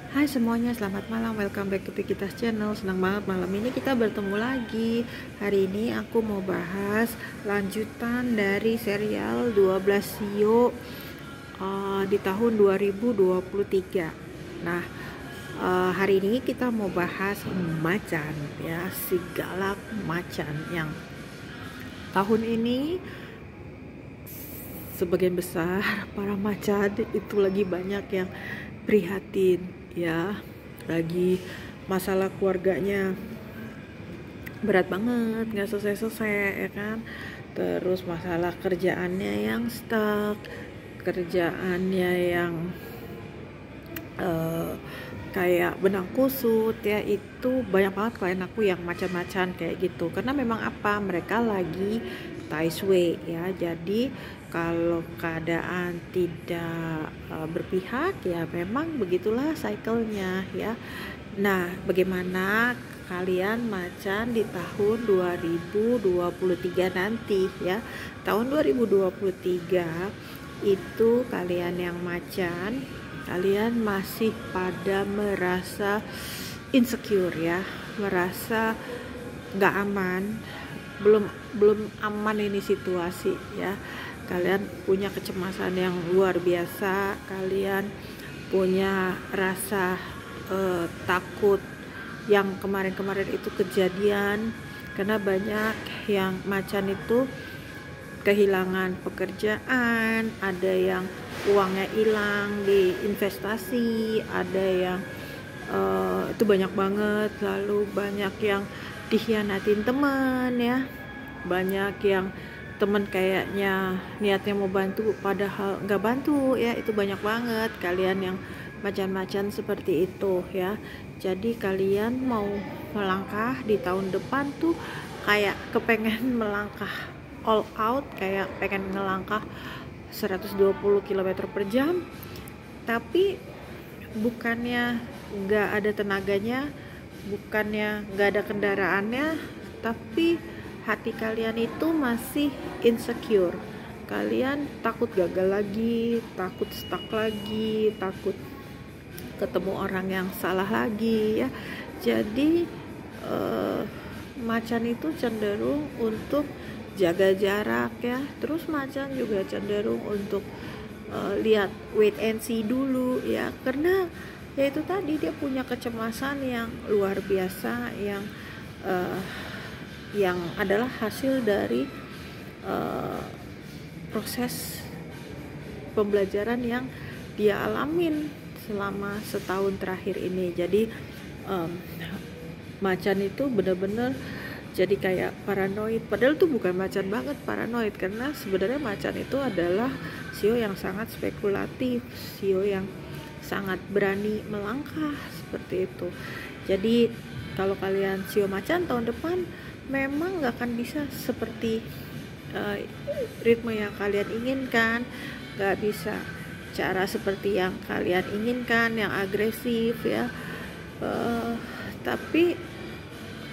Hai semuanya, selamat malam. Welcome back to Pikitas Channel. Senang banget malam ini kita bertemu lagi. Hari ini aku mau bahas lanjutan dari serial 12 Shio di tahun 2023. Nah, hari ini kita mau bahas macan ya, si galak macan yang tahun ini sebagian besar para macan itu lagi banyak yang prihatin ya, lagi masalah keluarganya berat banget, nggak selesai-selesai ya kan. Terus masalah kerjaannya yang stuck, kerjaannya yang kayak benang kusut ya, itu banyak banget klien aku yang macan-macan kayak gitu. Karena memang apa, mereka lagi tai sui ya, jadi kalau keadaan tidak berpihak ya memang begitulah cycle-nya ya. Nah, bagaimana kalian macan di tahun 2023 nanti ya? Tahun 2023 itu kalian yang macan, kalian masih pada merasa insecure ya, merasa nggak aman, belum aman ini situasi ya. Kalian punya kecemasan yang luar biasa, kalian punya rasa takut yang kemarin-kemarin itu kejadian, karena banyak yang macan itu kehilangan pekerjaan, ada yang uangnya hilang di investasi, ada yang itu banyak banget, lalu banyak yang dikhianatin teman ya, banyak yang temen kayaknya niatnya mau bantu padahal nggak bantu ya. Itu banyak banget kalian yang macan-macan seperti itu ya. Jadi kalian mau melangkah di tahun depan tuh kayak kepengen melangkah all out, kayak pengen ngelangkah 120 km per jam, tapi bukannya nggak ada tenaganya, bukannya nggak ada kendaraannya, tapi hati kalian itu masih insecure. Kalian takut gagal lagi, takut stuck lagi, takut ketemu orang yang salah lagi ya. Jadi macan itu cenderung untuk jaga jarak ya. Terus macan juga cenderung untuk lihat wait and see dulu ya, karena ya itu tadi, dia punya kecemasan yang luar biasa yang adalah hasil dari proses pembelajaran yang dia alamin selama setahun terakhir ini. Jadi macan itu benar-benar jadi kayak paranoid, padahal tuh bukan macan banget paranoid, karena sebenarnya macan itu adalah sio yang sangat spekulatif, sio yang sangat berani melangkah seperti itu. Jadi kalau kalian sio macan tahun depan memang gak akan bisa seperti ritme yang kalian inginkan, gak bisa cara seperti yang kalian inginkan, yang agresif ya. Tapi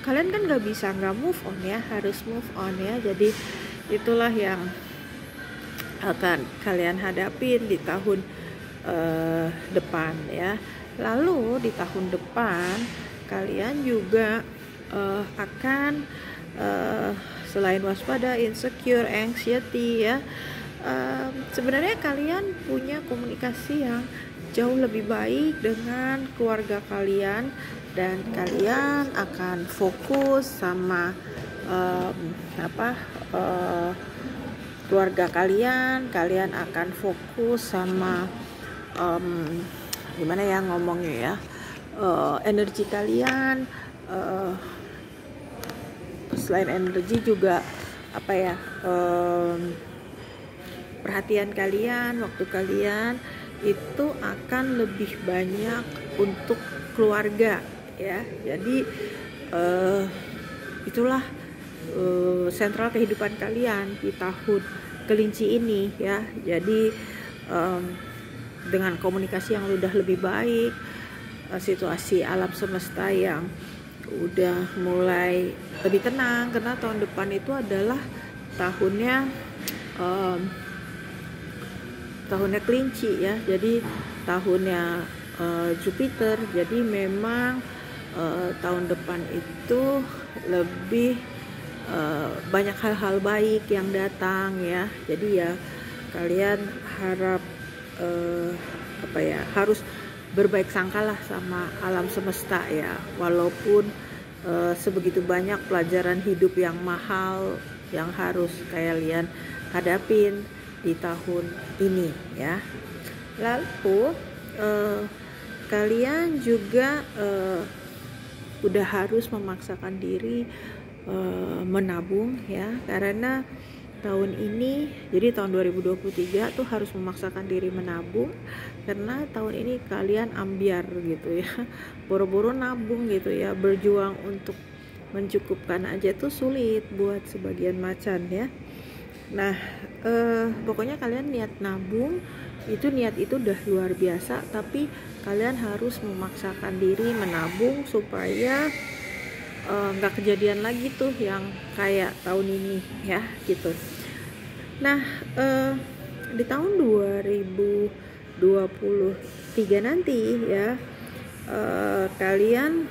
kalian kan gak bisa gak move on ya, harus move on ya. Jadi itulah yang akan kalian hadapin di tahun depan ya. Lalu di tahun depan kalian juga akan selain waspada, insecure, anxiety ya, sebenarnya kalian punya komunikasi yang jauh lebih baik dengan keluarga kalian, dan kalian akan fokus sama keluarga kalian akan fokus sama gimana ya ngomongnya ya, energi kalian, selain energi juga apa ya, perhatian kalian, waktu kalian itu akan lebih banyak untuk keluarga ya. Jadi itulah sentral kehidupan kalian di tahun kelinci ini ya. Jadi dengan komunikasi yang udah lebih baik, situasi alam semesta yang udah mulai lebih tenang, karena tahun depan itu adalah tahunnya tahunnya kelinci ya. Jadi tahunnya Jupiter. Jadi memang tahun depan itu lebih banyak hal-hal baik yang datang ya. Jadi ya kalian harap harus berbaik sangkalah sama alam semesta ya, walaupun sebegitu banyak pelajaran hidup yang mahal yang harus kalian hadapin di tahun ini ya. Lalu kalian juga udah harus memaksakan diri menabung ya, karena tahun ini, jadi tahun 2023 tuh harus memaksakan diri menabung, karena tahun ini kalian ambiar gitu ya, boro-boro nabung gitu ya, berjuang untuk mencukupkan aja tuh sulit buat sebagian macan ya. Nah pokoknya kalian niat nabung itu, niat itu udah luar biasa, tapi kalian harus memaksakan diri menabung supaya nggak kejadian lagi tuh yang kayak tahun ini ya gitu. Nah di tahun 2023 nanti ya kalian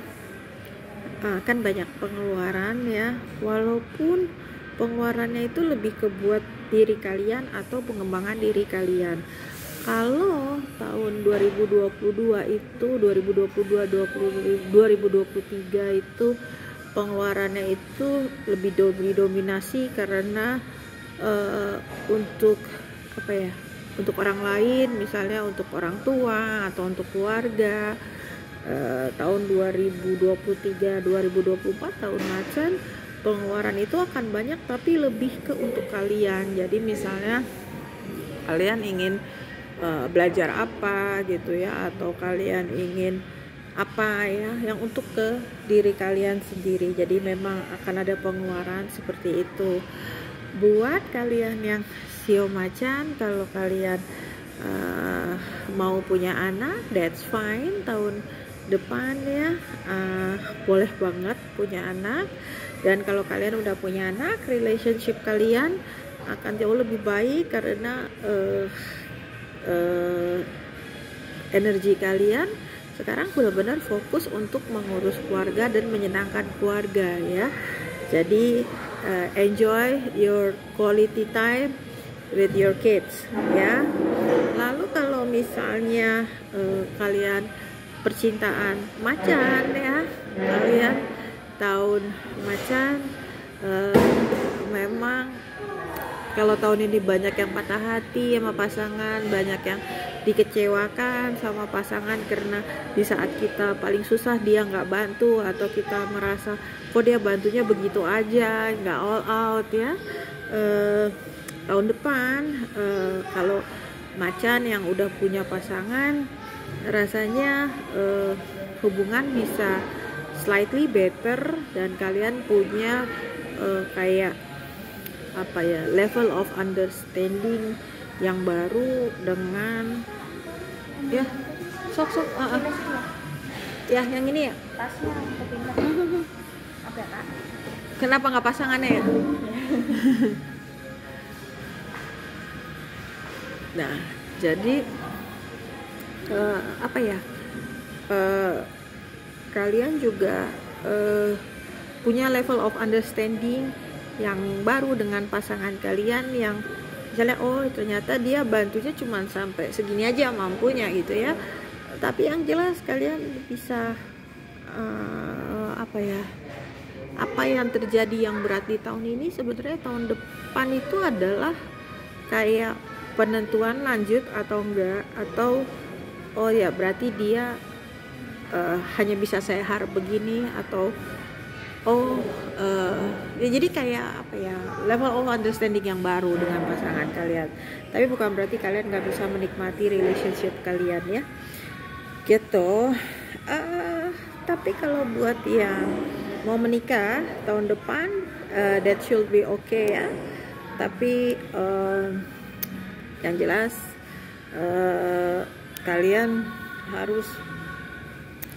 akan banyak pengeluaran ya, walaupun pengeluarannya itu lebih ke buat diri kalian atau pengembangan diri kalian. Kalau tahun 2022 itu 2023 itu pengeluarannya itu lebih didominasi karena untuk untuk orang lain, misalnya untuk orang tua atau untuk keluarga. Tahun 2023 2024 tahun macan, pengeluaran itu akan banyak tapi lebih ke untuk kalian. Jadi misalnya kalian ingin belajar apa gitu ya, atau kalian ingin apa ya yang untuk ke diri kalian sendiri. Jadi memang akan ada pengeluaran seperti itu. Buat kalian yang sio macan, kalau kalian mau punya anak, that's fine. Tahun depan ya boleh banget punya anak. Dan kalau kalian udah punya anak, relationship kalian akan jauh lebih baik karena energi kalian sekarang benar-benar fokus untuk mengurus keluarga dan menyenangkan keluarga ya. Jadi enjoy your quality time with your kids ya. Lalu kalau misalnya kalian percintaan macan ya, kalian tahun macan memang kalau tahun ini banyak yang patah hati sama pasangan, banyak yang dikecewakan sama pasangan karena di saat kita paling susah dia nggak bantu, atau kita merasa kok dia bantunya begitu aja, nggak all out ya. Tahun depan kalau macan yang udah punya pasangan, rasanya hubungan bisa slightly better dan kalian punya kayak level of understanding yang baru dengan ya ya yang ini ya. Kenapa nggak pasangannya ya? Nah jadi kalian juga punya level of understanding yang baru dengan pasangan kalian, yang misalnya ternyata dia bantunya cuma sampai segini aja mampunya gitu ya, tapi yang jelas kalian bisa apa yang terjadi yang berat di tahun ini sebenarnya tahun depan itu adalah kayak penentuan lanjut atau enggak, atau berarti dia hanya bisa saya harap begini, atau jadi kayak level of understanding yang baru dengan pasangan kalian. Tapi bukan berarti kalian nggak bisa menikmati relationship kalian ya gitu. Tapi kalau buat yang mau menikah tahun depan, that should be okay ya. Tapi yang jelas kalian harus,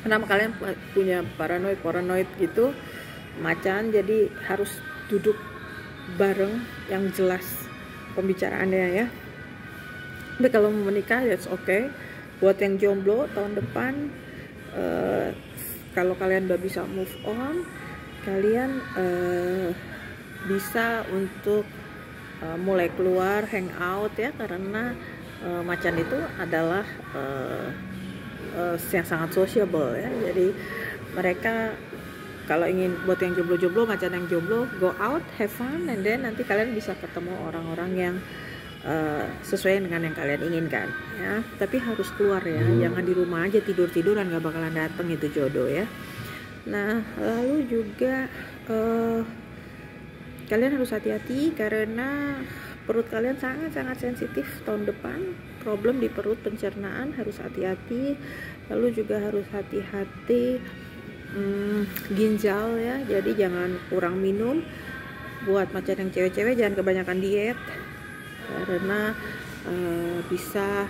kenapa kalian punya paranoid gitu macan, jadi harus duduk bareng yang jelas pembicaraannya ya. Tapi kalau mau menikah that's okay, buat yang jomblo tahun depan, kalau kalian udah bisa move on, kalian bisa untuk mulai keluar hangout ya, karena macan itu adalah yang sangat sociable ya. Jadi mereka kalau ingin, buat yang jomblo-jomblo, macan yang jomblo, go out, have fun, and then nanti kalian bisa ketemu orang-orang yang sesuai dengan yang kalian inginkan ya. Tapi harus keluar ya, jangan di rumah aja tidur-tiduran, gak bakalan dateng itu jodoh ya. Nah, lalu juga kalian harus hati-hati karena perut kalian sangat-sangat sensitif tahun depan. Problem di perut, pencernaan, harus hati-hati. Lalu juga harus hati-hati ginjal ya, jadi jangan kurang minum. Buat macan yang cewek-cewek jangan kebanyakan diet karena bisa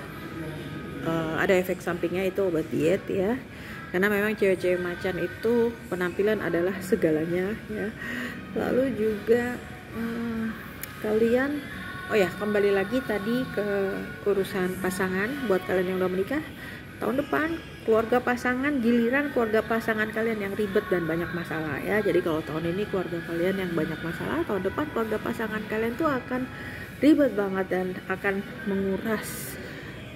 ada efek sampingnya, itu obat diet ya. Karena memang cewek-cewek macan itu penampilan adalah segalanya ya. Lalu juga kalian, oh ya, kembali lagi tadi ke urusan pasangan. Buat kalian yang udah menikah, tahun depan keluarga pasangan, giliran keluarga pasangan kalian yang ribet dan banyak masalah ya. Jadi kalau tahun ini keluarga kalian yang banyak masalah, tahun depan keluarga pasangan kalian tuh akan ribet banget dan akan menguras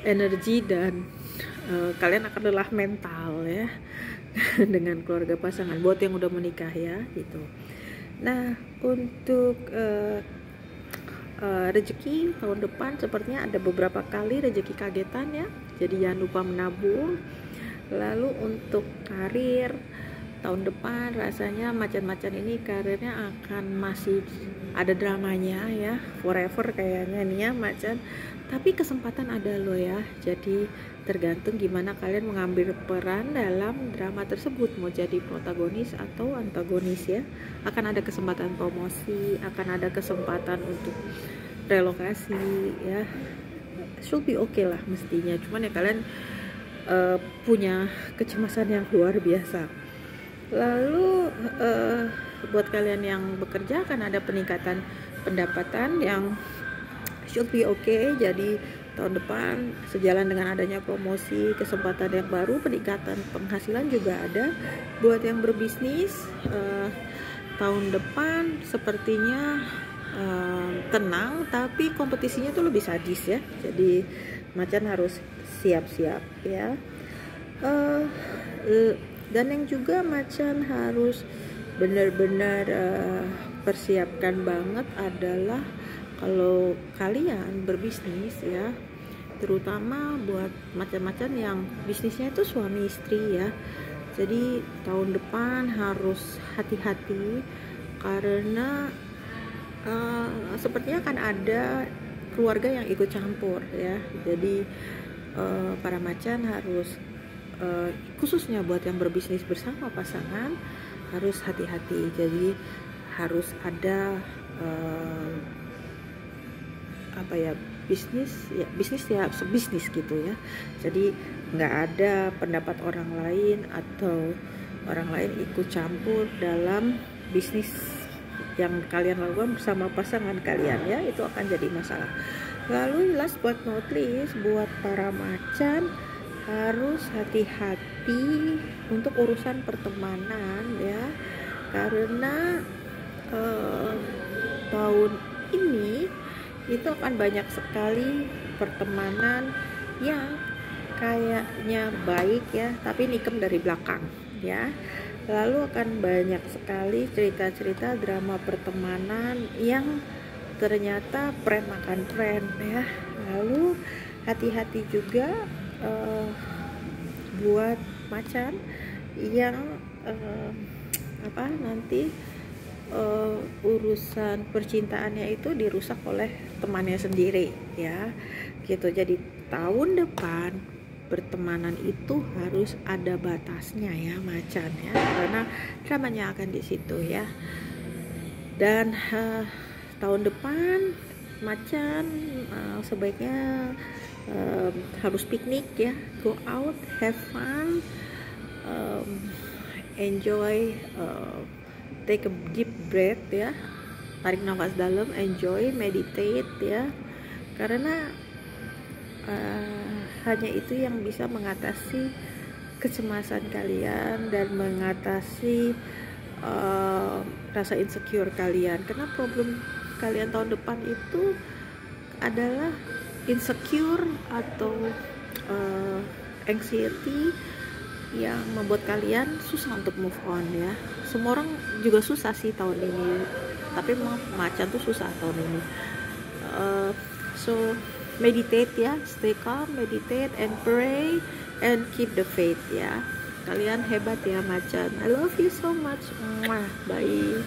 energi, dan kalian akan lelah mental ya dengan keluarga pasangan, buat yang udah menikah ya gitu. Nah, untuk rezeki tahun depan sepertinya ada beberapa kali rezeki kagetan ya, jadi jangan lupa menabung. Lalu untuk karir tahun depan, rasanya macan-macan ini karirnya akan masih ada dramanya ya, forever kayaknya nih ya macan. Tapi kesempatan ada loh ya, jadi tergantung gimana kalian mengambil peran dalam drama tersebut, mau jadi protagonis atau antagonis ya. Akan ada kesempatan promosi, akan ada kesempatan untuk relokasi ya, should be okay lah mestinya. Cuman ya kalian punya kecemasan yang luar biasa. Lalu buat kalian yang bekerja akan ada peningkatan pendapatan yang should be okay. Jadi tahun depan sejalan dengan adanya promosi, kesempatan yang baru, peningkatan penghasilan juga ada. Buat yang berbisnis tahun depan sepertinya tenang, tapi kompetisinya tuh lebih sadis ya. Jadi macan harus siap-siap ya. Dan yang juga macan harus benar-benar persiapkan banget adalah kalau kalian berbisnis ya, terutama buat macan-macan yang bisnisnya itu suami istri ya. Jadi tahun depan harus hati-hati karena sepertinya akan ada keluarga yang ikut campur ya. Jadi para macan harus khususnya buat yang berbisnis bersama pasangan harus hati-hati. Jadi harus ada apa ya, bisnis ya sebisnis gitu ya. Jadi nggak ada pendapat orang lain atau orang lain ikut campur dalam bisnis yang kalian lakukan bersama pasangan kalian ya, itu akan jadi masalah. Lalu last but not least, buat para macan harus hati-hati untuk urusan pertemanan ya, karena tahun ini itu akan banyak sekali pertemanan yang kayaknya baik ya, tapi nikem dari belakang ya. Lalu akan banyak sekali cerita-cerita drama pertemanan yang ternyata prank makan prank ya. Lalu hati-hati juga buat macan yang nanti urusan percintaannya itu dirusak oleh temannya sendiri ya gitu. Jadi tahun depan pertemanan itu harus ada batasnya ya macan ya, karena dramanya akan di situ ya. Dan tahun depan macan sebaiknya harus piknik ya, go out, have fun, enjoy, take a deep breath ya, tarik nafas dalam, enjoy, meditate ya, karena hanya itu yang bisa mengatasi kecemasan kalian dan mengatasi rasa insecure kalian, karena problem kalian tahun depan itu adalah insecure atau anxiety yang membuat kalian susah untuk move on ya. Semua orang juga susah sih tahun ini, tapi memang macan tuh susah tahun ini. So meditate ya, stay calm, meditate and pray and keep the faith ya. Kalian hebat ya macan. I love you so much. Mwah, bye.